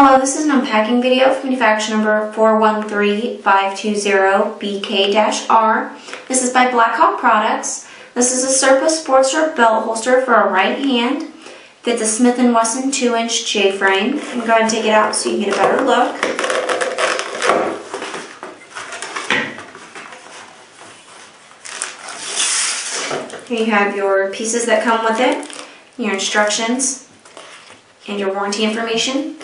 Hello, this is an unpacking video for manufacturer number 413520BK-R. This is by BlackHawk products. This is a Serpa Sportster belt holster for a right hand. Fits a Smith & Wesson 2-inch J-frame. I'm going to take it out so you can get a better look. Here you have your pieces that come with it, your instructions, and your warranty information.